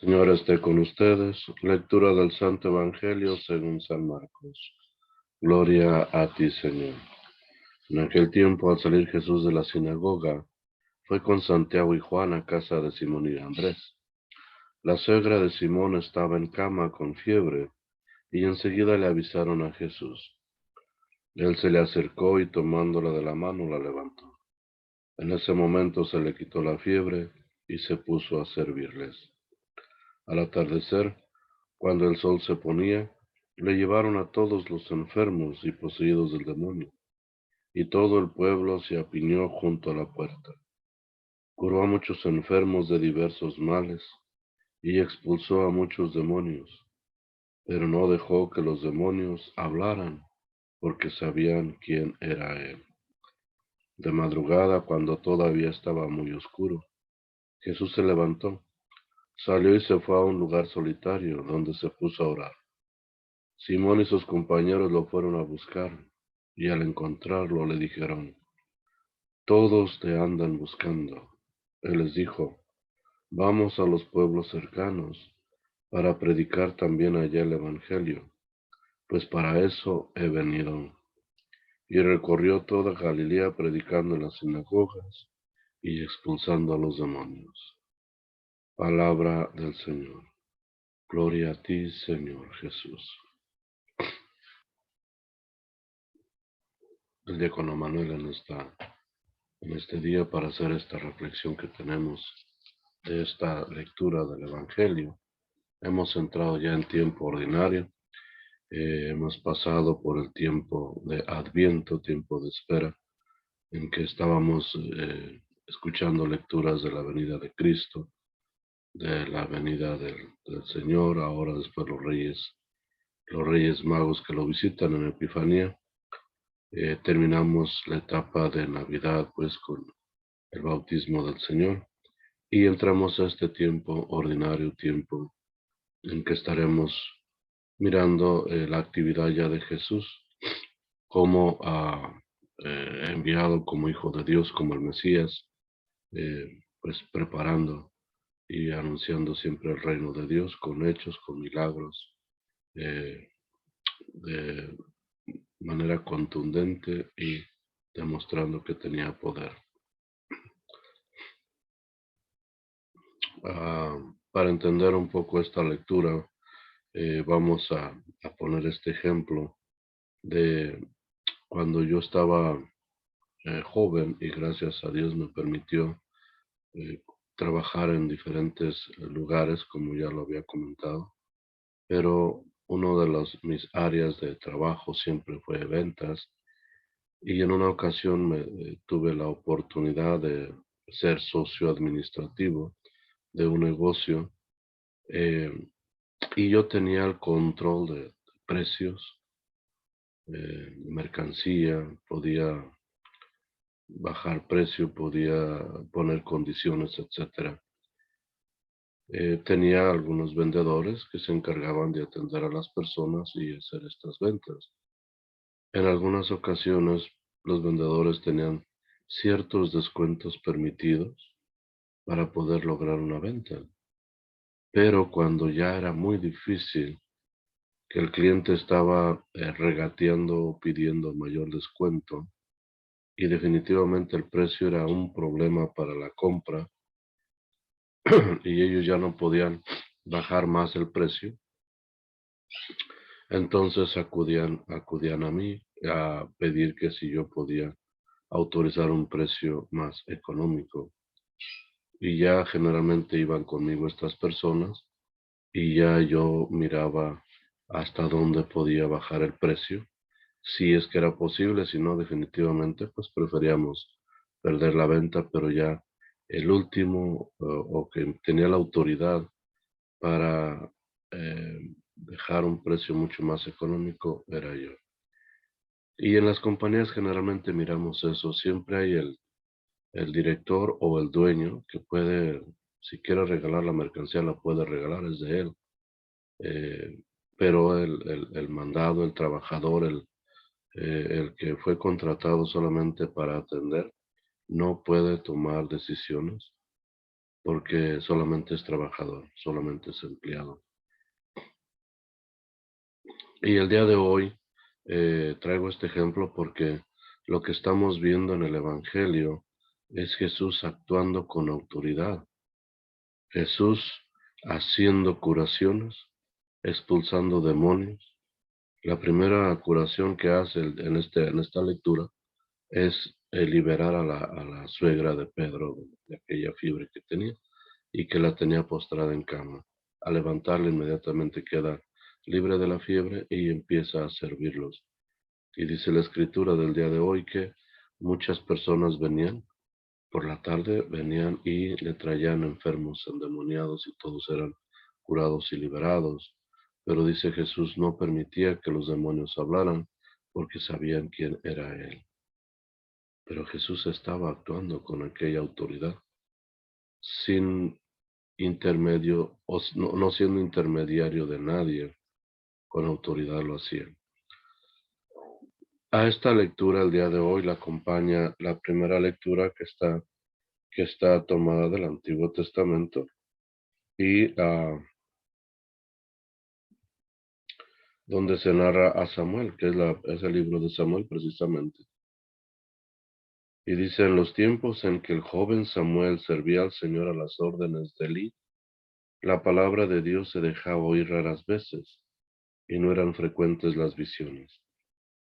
Señor esté con ustedes. Lectura del Santo Evangelio según San Marcos. Gloria a ti, Señor. En aquel tiempo, al salir Jesús de la sinagoga, fue con Santiago y Juan a casa de Simón y Andrés. La suegra de Simón estaba en cama con fiebre, y enseguida le avisaron a Jesús. Él se le acercó y tomándola de la mano la levantó. En ese momento se le quitó la fiebre y se puso a servirles. Al atardecer, cuando el sol se ponía, le llevaron a todos los enfermos y poseídos del demonio, y todo el pueblo se apiñó junto a la puerta. Curó a muchos enfermos de diversos males, y expulsó a muchos demonios, pero no dejó que los demonios hablaran, porque sabían quién era él. De madrugada, cuando todavía estaba muy oscuro, Jesús se levantó, salió y se fue a un lugar solitario, donde se puso a orar. Simón y sus compañeros lo fueron a buscar, y al encontrarlo le dijeron: Todos te andan buscando. Él les dijo: Vamos a los pueblos cercanos, para predicar también allá el Evangelio, pues para eso he venido. Y recorrió toda Galilea predicando en las sinagogas y expulsando a los demonios. Palabra del Señor. Gloria a ti, Señor Jesús. El diácono Manuel en este día para hacer esta reflexión que tenemos de esta lectura del Evangelio. Hemos entrado ya en tiempo ordinario, hemos pasado por el tiempo de Adviento, tiempo de espera, en que estábamos escuchando lecturas de la venida de Cristo, de la venida del Señor, ahora después los Reyes Magos que lo visitan en Epifanía. Terminamos la etapa de Navidad pues con el bautismo del Señor y entramos a este tiempo ordinario, tiempo en que estaremos mirando la actividad ya de Jesús como enviado como Hijo de Dios, como el Mesías, pues preparando y anunciando siempre el reino de Dios con hechos, con milagros, eh, de manera contundente y demostrando que tenía poder. Para entender un poco esta lectura, vamos a poner este ejemplo de cuando yo estaba joven y gracias a Dios me permitió eh, trabajar en diferentes lugares, como ya lo había comentado, pero uno de mis áreas de trabajo siempre fue ventas y en una ocasión tuve la oportunidad de ser socio administrativo de un negocio, eh, y yo tenía el control de precios, mercancía, podía bajar precio, podía poner condiciones, etcétera. Tenía algunos vendedores que se encargaban de atender a las personas y hacer estas ventas. En algunas ocasiones, los vendedores tenían ciertos descuentos permitidos para poder lograr una venta. Pero cuando ya era muy difícil, que el cliente estaba regateando, pidiendo mayor descuento, y definitivamente el precio era un problema para la compra, y ellos ya no podían bajar más el precio, entonces acudían a mí a pedir que si yo podía autorizar un precio más económico. Y ya generalmente iban conmigo estas personas y ya yo miraba hasta dónde podía bajar el precio, si es que era posible, si no, definitivamente, pues preferíamos perder la venta, pero ya el último o que tenía la autoridad para dejar un precio mucho más económico era yo. Y en las compañías generalmente miramos eso, siempre hay el director o el dueño que puede, si quiere regalar la mercancía, la puede regalar, es de él. Eh, pero el mandado, el trabajador, el que fue contratado solamente para atender, no puede tomar decisiones porque solamente es trabajador, solamente es empleado. Y el día de hoy traigo este ejemplo porque lo que estamos viendo en el Evangelio es Jesús actuando con autoridad. Jesús haciendo curaciones, expulsando demonios. La primera curación que hace en esta lectura es liberar a la suegra de Pedro de aquella fiebre que tenía y que la tenía postrada en cama. Al levantarla inmediatamente queda libre de la fiebre y empieza a servirlos. Y dice la escritura del día de hoy que muchas personas venían por la tarde, venían y le traían enfermos endemoniados y todos eran curados y liberados. Pero dice Jesús no permitía que los demonios hablaran porque sabían quién era Él. Pero Jesús estaba actuando con aquella autoridad, sin intermedio, o no siendo intermediario de nadie, con autoridad lo hacía. A esta lectura el día de hoy la acompaña la primera lectura que está tomada del Antiguo Testamento y donde se narra a Samuel, que es el libro de Samuel precisamente. Y dice, en los tiempos en que el joven Samuel servía al Señor a las órdenes de Elí, la palabra de Dios se dejaba oír raras veces, y no eran frecuentes las visiones.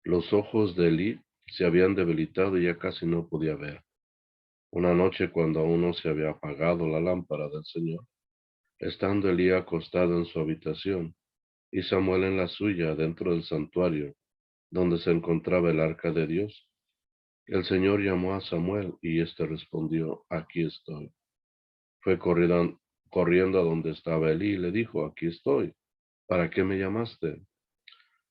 Los ojos de Elí se habían debilitado y ya casi no podía ver. Una noche, cuando aún no se había apagado la lámpara del Señor, estando Elí acostado en su habitación, y Samuel en la suya, dentro del santuario, donde se encontraba el arca de Dios, el Señor llamó a Samuel, y éste respondió, aquí estoy. Fue corriendo a donde estaba Elí y le dijo, aquí estoy. ¿Para qué me llamaste?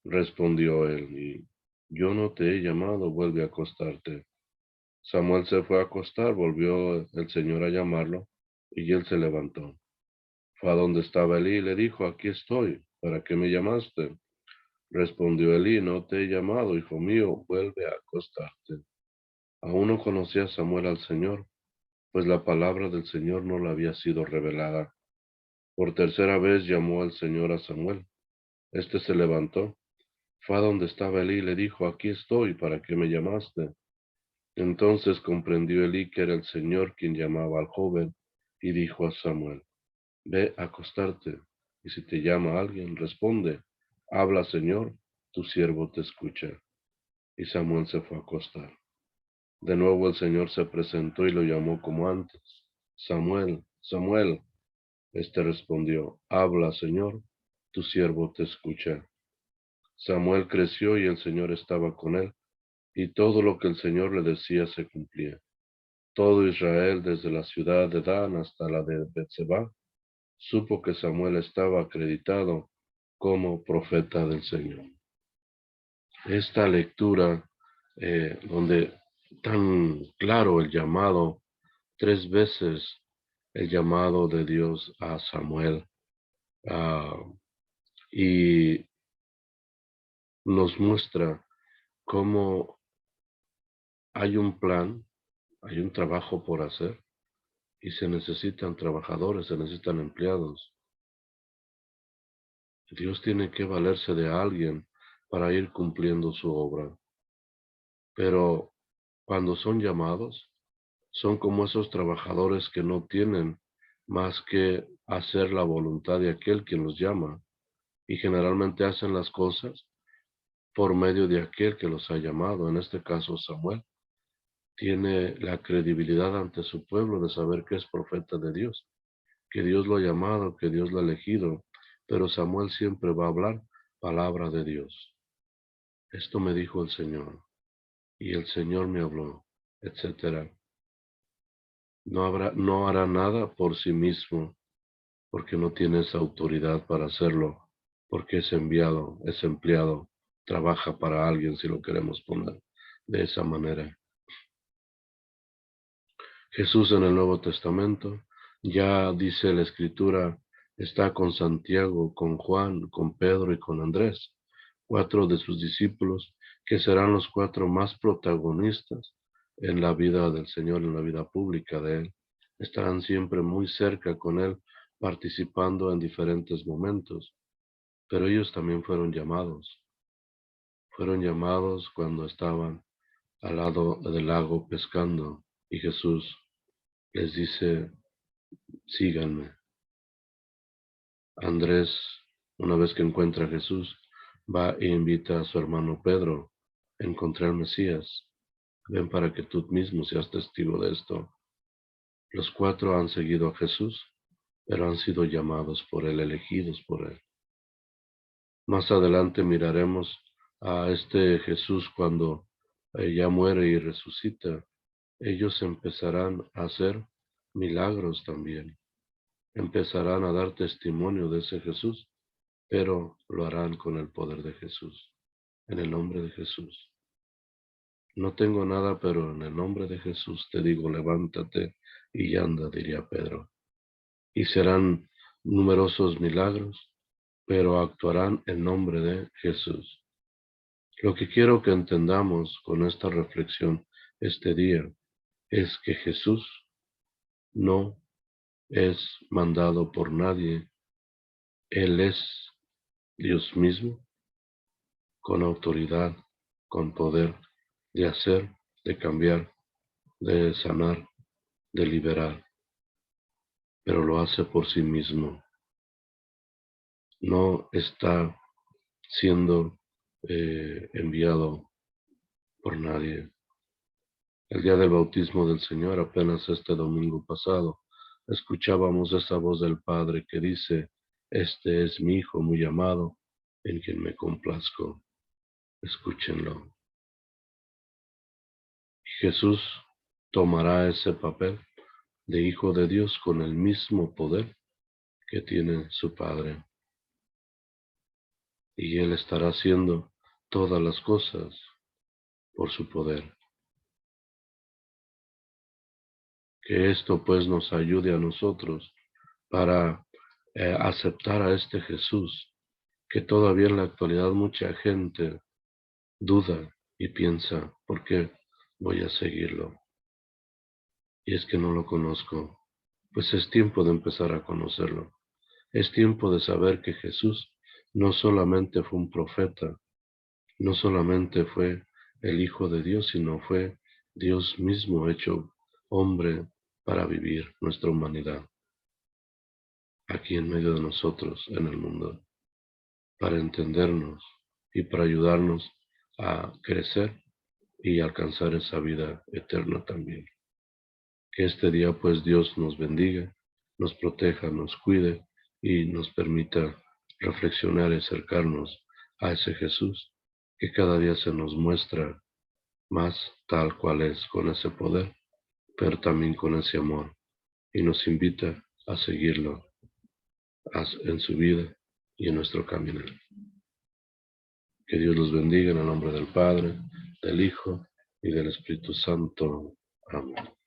Respondió él, y yo no te he llamado, vuelve a acostarte. Samuel se fue a acostar, volvió el Señor a llamarlo, y él se levantó. Fue a donde estaba Elí y le dijo, aquí estoy, ¿para qué me llamaste? Respondió Elí, no te he llamado, hijo mío, vuelve a acostarte. Aún no conocía Samuel al Señor, pues la palabra del Señor no le había sido revelada. Por tercera vez llamó al Señor a Samuel. Este se levantó, fue a donde estaba Elí y le dijo, aquí estoy, ¿para qué me llamaste? Entonces comprendió Elí que era el Señor quien llamaba al joven, y dijo a Samuel, ve a acostarte, y si te llama alguien, responde, habla Señor, tu siervo te escucha. Y Samuel se fue a acostar. De nuevo el Señor se presentó y lo llamó como antes, Samuel, Samuel. Este respondió, habla Señor, tu siervo te escucha. Samuel creció y el Señor estaba con él, y todo lo que el Señor le decía se cumplía. Todo Israel, desde la ciudad de Dan hasta la de Betseba, supo que Samuel estaba acreditado como profeta del Señor. Esta lectura, donde tan claro el llamado, 3 veces el llamado de Dios a Samuel, y nos muestra cómo hay un plan, hay un trabajo por hacer, y se necesitan trabajadores, se necesitan empleados. Dios tiene que valerse de alguien para ir cumpliendo su obra. Pero cuando son llamados, son como esos trabajadores que no tienen más que hacer la voluntad de aquel quien los llama, y generalmente hacen las cosas por medio de aquel que los ha llamado. En este caso, Samuel tiene la credibilidad ante su pueblo de saber que es profeta de Dios, que Dios lo ha llamado, que Dios lo ha elegido, pero Samuel siempre va a hablar palabra de Dios. Esto me dijo el Señor, y el Señor me habló, etcétera. No hará nada por sí mismo, porque no tiene esa autoridad para hacerlo, porque es enviado, es empleado, trabaja para alguien, si lo queremos poner de esa manera. Jesús en el Nuevo Testamento, ya dice la Escritura, está con Santiago, con Juan, con Pedro y con Andrés, 4 de sus discípulos, que serán los 4 más protagonistas en la vida del Señor, en la vida pública de Él. estarán siempre muy cerca con Él, participando en diferentes momentos. Pero ellos también fueron llamados. Fueron llamados cuando estaban al lado del lago pescando y Jesús les dice, síganme. Andrés, una vez que encuentra a Jesús, va e invita a su hermano Pedro, encontré al Mesías, ven para que tú mismo seas testigo de esto. Los cuatro han seguido a Jesús, pero han sido llamados por Él, elegidos por Él. Más adelante miraremos a este Jesús cuando ya muere y resucita. Ellos empezarán a hacer milagros también. Empezarán a dar testimonio de ese Jesús, pero lo harán con el poder de Jesús, en el nombre de Jesús. No tengo nada, pero en el nombre de Jesús te digo, levántate y anda, diría Pedro. Y serán numerosos milagros, pero actuarán en nombre de Jesús. Lo que quiero que entendamos con esta reflexión este día es que Jesús no es mandado por nadie. Él es Dios mismo, con autoridad, con poder de hacer, de cambiar, de sanar, de liberar, pero lo hace por sí mismo. No está siendo enviado por nadie. El día del bautismo del Señor, apenas este domingo pasado, escuchábamos esa voz del Padre que dice, este es mi Hijo muy amado, en quien me complazco. Escúchenlo. Jesús tomará ese papel de Hijo de Dios con el mismo poder que tiene su Padre. Y Él estará haciendo todas las cosas por su poder. Que esto pues nos ayude a nosotros para aceptar a este Jesús, que todavía en la actualidad mucha gente duda y piensa, ¿por qué voy a seguirlo? Y es que no lo conozco. Pues es tiempo de empezar a conocerlo. Es tiempo de saber que Jesús no solamente fue un profeta, no solamente fue el Hijo de Dios, sino fue Dios mismo hecho hombre para vivir nuestra humanidad aquí en medio de nosotros en el mundo, para entendernos y para ayudarnos a crecer y alcanzar esa vida eterna también. Que este día pues Dios nos bendiga, nos proteja, nos cuide y nos permita reflexionar y acercarnos a ese Jesús que cada día se nos muestra más tal cual es, con ese poder, pero también con ese amor, y nos invita a seguirlo en su vida y en nuestro camino. Que Dios los bendiga en el nombre del Padre, del Hijo y del Espíritu Santo. Amén.